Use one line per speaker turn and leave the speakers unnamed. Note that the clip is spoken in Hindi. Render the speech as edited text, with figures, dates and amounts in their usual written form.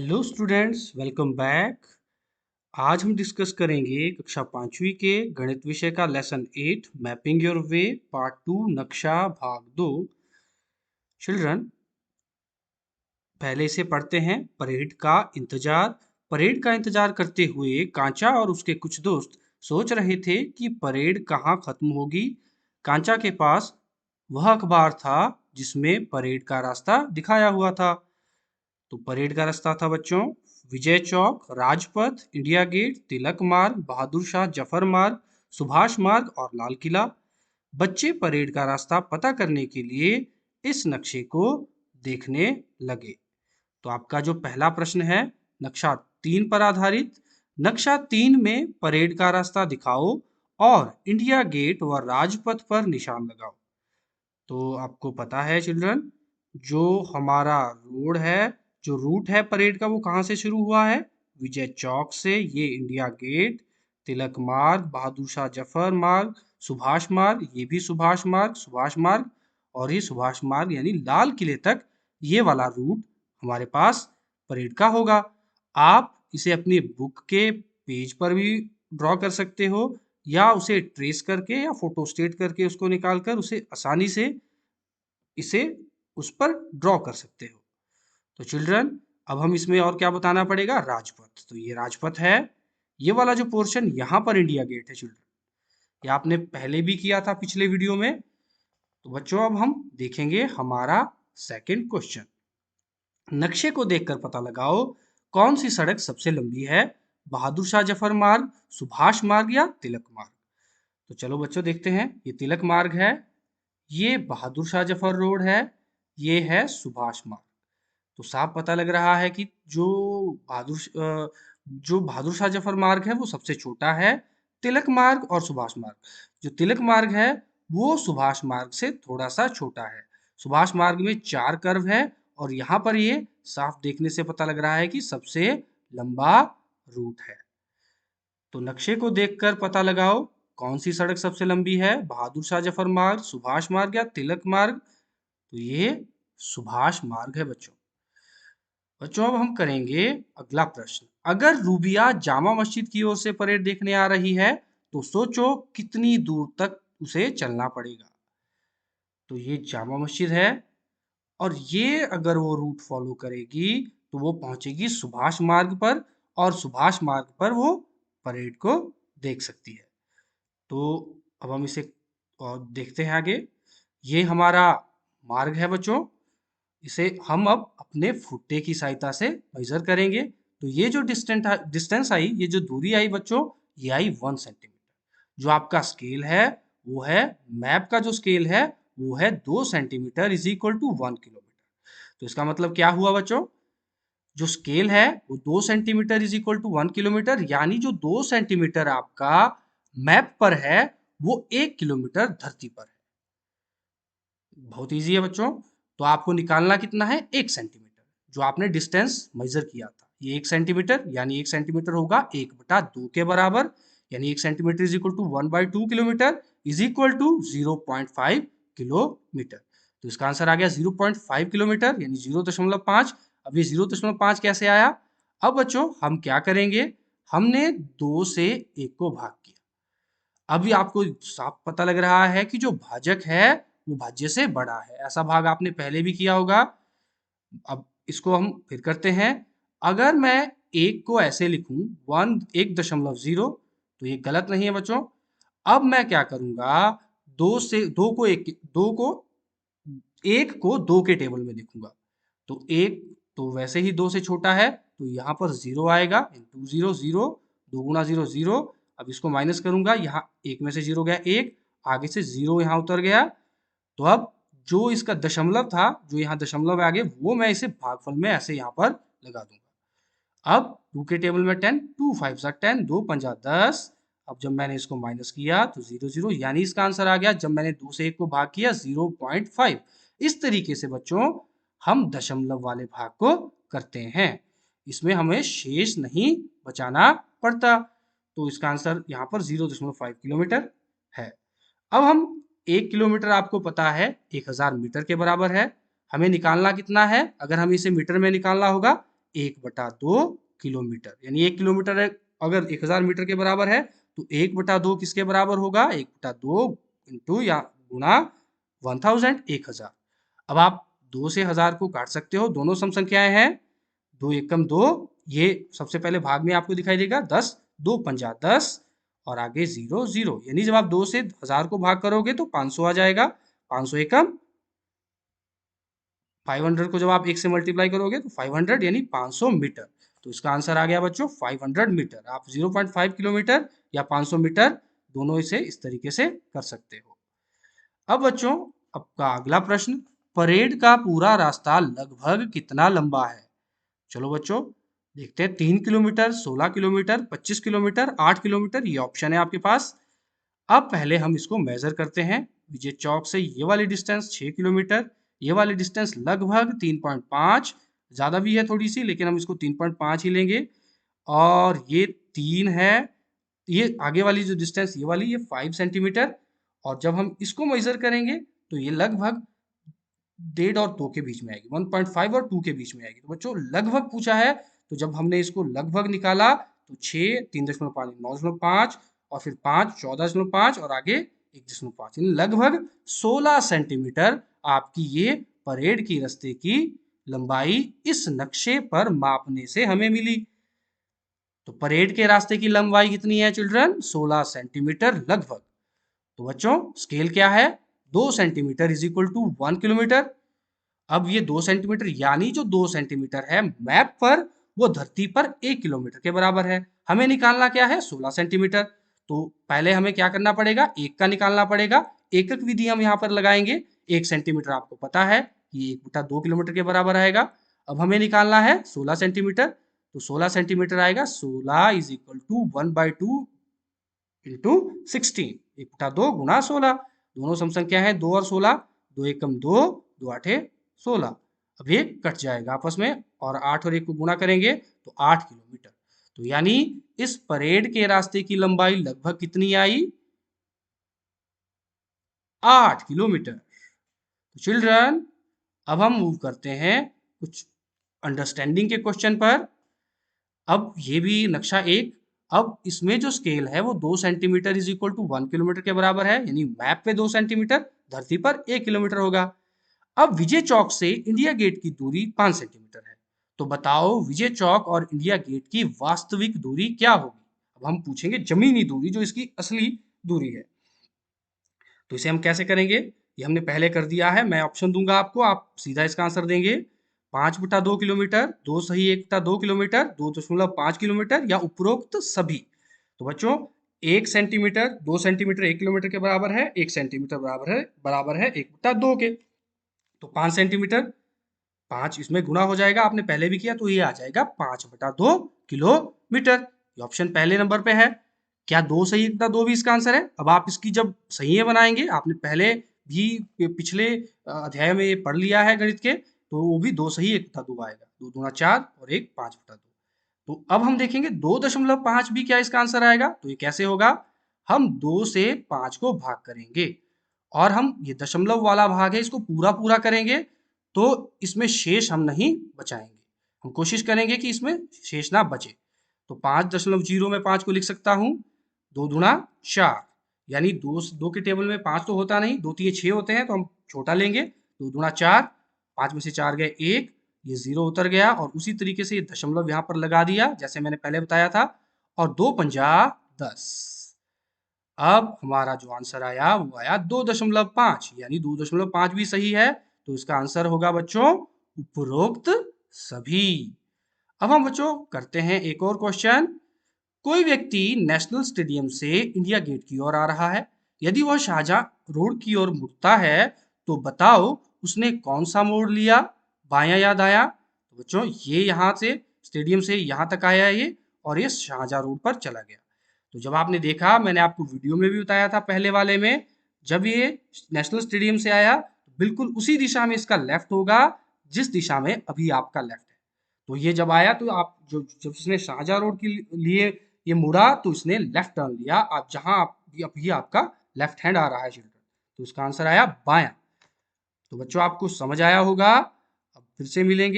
Hello students, welcome back. आज हम डिस्कस करेंगे कक्षा पांचवी के गणित विषय का lesson 8 mapping your way part 2 नक्शा भाग 2। चिल्ड्रन, पहले से पढ़ते हैं परेड का इंतजार करते हुए कांचा और उसके कुछ दोस्त सोच रहे थे कि परेड कहाँ खत्म होगी। कांचा के पास वह अखबार था जिसमें परेड का रास्ता दिखाया हुआ था। तो परेड का रास्ता था बच्चों विजय चौक, राजपथ, इंडिया गेट, तिलक मार्ग, बहादुर शाह जफर मार्ग, सुभाष मार्ग और लाल किला। बच्चे परेड का रास्ता पता करने के लिए इस नक्शे को देखने लगे। तो आपका जो पहला प्रश्न है नक्शा 3 पर आधारित, नक्शा 3 में परेड का रास्ता दिखाओ और इंडिया गेट व राजपथ पर निशान लगाओ। तो आपको पता है चिल्ड्रन, जो हमारा रोड है, जो रूट है परेड का, वो कहाँ से शुरू हुआ है? विजय चौक से। ये इंडिया गेट, तिलक मार्ग, बहादुर शाह जफर मार्ग, सुभाष मार्ग, ये भी सुभाष मार्ग और ये सुभाष मार्ग यानी लाल किले तक ये वाला रूट हमारे पास परेड का होगा। आप इसे अपनी बुक के पेज पर भी ड्रॉ कर सकते हो या उसे ट्रेस करके या फोटो स्टेट करके उसको निकाल कर उसे आसानी से इसे उस पर ड्रॉ कर सकते हो। तो चिल्ड्रन, अब हम इसमें और क्या बताना पड़ेगा? राजपथ। तो ये राजपथ है, ये वाला जो पोर्शन यहाँ पर इंडिया गेट है चिल्ड्रन, ये आपने पहले भी किया था पिछले वीडियो में। तो बच्चों, अब हम देखेंगे हमारा सेकंड क्वेश्चन। नक्शे को देखकर पता लगाओ कौन सी सड़क सबसे लंबी है, बहादुर शाह जफर मार्ग, सुभाष मार्ग या तिलक मार्ग। तो चलो बच्चों देखते हैं। ये तिलक मार्ग है, ये बहादुर शाह जफर रोड है, ये है सुभाष मार्ग। तो साफ पता लग रहा है कि जो बहादुर शाह जफर मार्ग है वो सबसे छोटा है। तिलक मार्ग और सुभाष मार्ग, जो तिलक मार्ग है वो सुभाष मार्ग से थोड़ा सा छोटा है। सुभाष मार्ग में 4 कर्व है और यहाँ पर ये साफ देखने से पता लग रहा है कि सबसे लंबा रूट है। तो नक्शे को देखकर पता लगाओ कौन सी सड़क सबसे लंबी है, बहादुर शाह जफर मार्ग, सुभाष मार्ग या तिलक मार्ग। तो ये सुभाष मार्ग है बच्चों। बच्चों, अब हम करेंगे अगला प्रश्न। अगर रूबिया जामा मस्जिद की ओर से परेड देखने आ रही है तो सोचो कितनी दूर तक उसे चलना पड़ेगा। तो ये जामा मस्जिद है और ये अगर वो रूट फॉलो करेगी तो वो पहुंचेगी सुभाष मार्ग पर और सुभाष मार्ग पर वो परेड को देख सकती है। तो अब हम इसे और देखते हैं आगे। ये हमारा मार्ग है बच्चों, इसे हम अब अपने फुट्टे की सहायता से मेजर करेंगे। तो ये जो डिस्टेंस आई, ये जो दूरी आई बच्चों, ये आई 1 सेंटीमीटर। जो आपका स्केल है वो है, मैप का जो स्केल है वो है 2 centimetre is equal to 1 kilometre. तो इसका मतलब क्या हुआ बच्चों? जो स्केल है वो 2 centimetre is equal to 1 kilometre, यानी जो 2 सेंटीमीटर आपका मैप पर है वो 1 किलोमीटर धरती पर है। बहुत इजी है बच्चों। तो आपको निकालना कितना है? 1 सेंटीमीटर, जो आपने डिस्टेंस मेजर किया था। ये 1 सेंटीमीटर, यानी 1 सेंटीमीटर होगा 1/2 के बराबर, यानी 1 centimetre is equal to 1/2 kilometre is equal to 0.5 kilometre. तो इसका आंसर आ गया 0.5 किलोमीटर यानी 0.5। अब ये 0.5 कैसे आया? अब बच्चों हम क्या करेंगे, हमने 2 से 1 को भाग किया। अभी आपको साफ पता लग रहा है कि जो भाजक है वो भाज्य से बड़ा है। ऐसा भाग आपने पहले भी किया होगा। अब इसको हम फिर करते हैं। अगर मैं 1 को ऐसे लिखूं 1.0, तो ये गलत नहीं है बच्चों। अब मैं क्या करूंगा, 2 को 2 के टेबल में लिखूंगा। तो 1 तो वैसे ही 2 से छोटा है, तो यहाँ पर 0 आएगा। 2 0 0, 2 गुना 0 0। अब इसको माइनस करूंगा, यहाँ 1 में से 0 गया 1, आगे से 0 यहाँ उतर गया। तो अब जो इसका दशमलव था, जो यहाँ दशमलव आगे, वो मैं इसे भागफल में ऐसे यहाँ पर लगा दूंगा। अब 2 के टेबल में 10, 2 5 सा 10, 2 पंजा 10। अब जब मैंने इसको माइनस किया तो 0 0, यानी इसका आंसर आ गया, जब मैंने 2 से 1 को भाग किया, 0.5। इस तरीके से बच्चों हम दशमलव वाले भाग को करते हैं। इसमें हमें शेष नहीं बचाना पड़ता। तो इसका आंसर यहाँ पर 0.5 किलोमीटर है। अब हम 1 किलोमीटर आपको पता है 1000 मीटर के बराबर है। हमें निकालना कितना है? अगर हमें इसे मीटर में निकालना होगा 1/2 किलोमीटर। यानी 1 किलोमीटर अगर 1000 मीटर के बराबर है तो 1/2 किसके बराबर होगा? 1/2 इंटू या गुणा 1000, 1000। अब आप 2 से 1000 को काट सकते हो, दोनों सम संख्याएं हैं। 2 एकम 2, ये सबसे पहले भाग में आपको दिखाई देगा 10, 2 पंजा 10 और आगे 0 0। यानी जब आप 2 से 1000 को भाग करोगे तो 500 आ जाएगा। 500 एकम 500 को जब आप 1 से मल्टीप्लाई करोगे तो 500 यानी 500 मीटर। तो इसका आंसर आ गया बच्चों 500 मीटर। आप 0.5 किलोमीटर या 500 मीटर दोनों इसे इस तरीके से कर सकते हो। अब बच्चों आपका अगला प्रश्न, परेड का पूरा रास्ता लगभग कितना लंबा है? चलो बच्चों देखते हैं। 3 किलोमीटर, 16 किलोमीटर, 25 किलोमीटर, 8 किलोमीटर, ये ऑप्शन है आपके पास। अब पहले हम इसको मेजर करते हैं। विजय चौक से ये वाली डिस्टेंस 6 किलोमीटर, ये वाली डिस्टेंस लगभग 3.5, ज़्यादा भी है थोड़ी सी लेकिन हम इसको 3.5 ही लेंगे। और ये 3 है, ये आगे वाली जो डिस्टेंस ये वाली, ये 5 सेंटीमीटर। और जब हम इसको मेजर करेंगे तो ये लगभग 1.5 और 2 के बीच में आएगी, 1.5 और 2 के बीच में आएगी। तो बच्चों लगभग पूछा है तो जब हमने इसको लगभग निकाला तो 6, 3.5, 9.5 और फिर 5, 14.5 और आगे 1.5, यानी लगभग 16 सेंटीमीटर आपकी ये परेड की रास्ते की लंबाई इस नक्शे पर मापने से हमें मिली। तो परेड के रास्ते की लंबाई कितनी है चिल्ड्रन? 16 सेंटीमीटर लगभग। तो बच्चों स्केल क्या है? 2 centimetre is equal to 1 kilometre. अब ये 2 सेंटीमीटर यानी जो 2 सेंटीमीटर है मैप पर, वो धरती पर 1 किलोमीटर के बराबर है। हमें निकालना क्या है? 16 सेंटीमीटर। तो पहले हमें क्या करना पड़ेगा? एक का निकालना पड़ेगा। एकक विधि हम यहाँ पर लगाएंगे। 1 सेंटीमीटर आपको पता है कि 1/2 किलोमीटर के बराबर आएगा। अब हमें निकालना है 16 सेंटीमीटर। तो 16 सेंटीमीटर आएगा 16 इज इक्वल टू 1/2 इंटू 16, 1/2 गुणा 16। दोनों सम संख्या है 2 और 16, 2 एकम 2, 2 आठे 16। अब ये कट जाएगा आपस में और 8 और 1 को गुणा करेंगे तो 8 किलोमीटर। तो यानी इस परेड के रास्ते की लंबाई लगभग कितनी आई? 8 किलोमीटर। तो चिल्ड्रन अब हम मूव करते हैं कुछ अंडरस्टैंडिंग के क्वेश्चन पर। अब ये भी नक्शा एक, अब इसमें जो स्केल है वो 2 centimetre is equal to 1 kilometre के बराबर है, यानी मैप पे 2 सेंटीमीटर, धरती पर 1 किलोमीटर होगा। अब विजय चौक से इंडिया गेट की दूरी 5 सेंटीमीटर है। तो बताओ विजय चौक और इंडिया गेट की वास्तविक दूरी क्या होगी? अब हम पूछेंगे जमीनी दूरी, जो इसकी असली दूरी है। तो इसे हम कैसे करेंगे? ये हमने पहले कर दिया है। मैं ऑप्शन दूंगा आपको, आप सीधा इसका आंसर देंगे। 5/2 किलोमीटर, 2 सही 1/2 किलोमीटर, 2.5 किलोमीटर या उपरोक्त सभी। तो बच्चों 1 सेंटीमीटर, 2 सेंटीमीटर 1 किलोमीटर के बराबर है, 1 सेंटीमीटर बराबर है 1/2 के। तो 5 सेंटीमीटर, 5 इसमें गुणा हो जाएगा, आपने पहले भी किया तो ये आ जाएगा 5/2 किलोमीटर। ये ऑप्शन पहले नंबर पे है। क्या 2 सही 1/2 भी इसका आंसर है? अब आप इसकी जब सही बनाएंगे, आपने पहले भी पिछले अध्याय में ये पढ़ लिया है गणित के, तो वो भी 2 सही 1/2 आएगा। 2 दूना 4 और 1 5/2। तो अब हम देखेंगे 2.5 भी क्या इसका आंसर आएगा? तो ये कैसे होगा? हम 2 से 5 को भाग करेंगे और हम ये दशमलव वाला भाग है इसको पूरा पूरा करेंगे, तो इसमें शेष हम नहीं बचाएंगे। हम कोशिश करेंगे कि इसमें शेष ना बचे। तो 5.0 में 5 को लिख सकता हूँ, 2 दूना 4, यानी 2 के टेबल में 5 तो होता नहीं, 2 3 6 होते हैं, तो हम छोटा लेंगे। 2 दूना 4, 5 में से 4 गए 1, ये 0 उतर गया और उसी तरीके से ये दशमलव यहाँ पर लगा दिया जैसे मैंने पहले बताया था, और 2 पंजा 10। अब हमारा जो आंसर आया वो आया 2.5, यानी 2.5 भी सही है। तो इसका आंसर होगा बच्चों उपरोक्त सभी। अब हम बच्चों करते हैं एक और क्वेश्चन। कोई व्यक्ति नेशनल स्टेडियम से इंडिया गेट की ओर आ रहा है। यदि वह शाहजहां रोड की ओर मुड़ता है तो बताओ उसने कौन सा मोड़ लिया, बायां या दायां? तो बच्चों ये यहाँ से स्टेडियम से यहाँ तक आया ये, और ये शाहजहां रोड पर चला गया। तो जब आपने देखा, मैंने आपको वीडियो में भी बताया था पहले वाले में, जब ये नेशनल स्टेडियम से आया बिल्कुल उसी दिशा में इसका लेफ्ट होगा जिस दिशा में अभी आपका लेफ्ट है। तो ये जब आया तो आप जब इसने शाहजहां रोड के लिए ये मुड़ा तो इसने लेफ्ट टर्न लिया, आप जहां आप अभी आपका लेफ्ट हैंड आ रहा है चिल्ड्रन, तो इसका आंसर आया बायां। तो बच्चों आपको समझ आया होगा। अब फिर से मिलेंगे।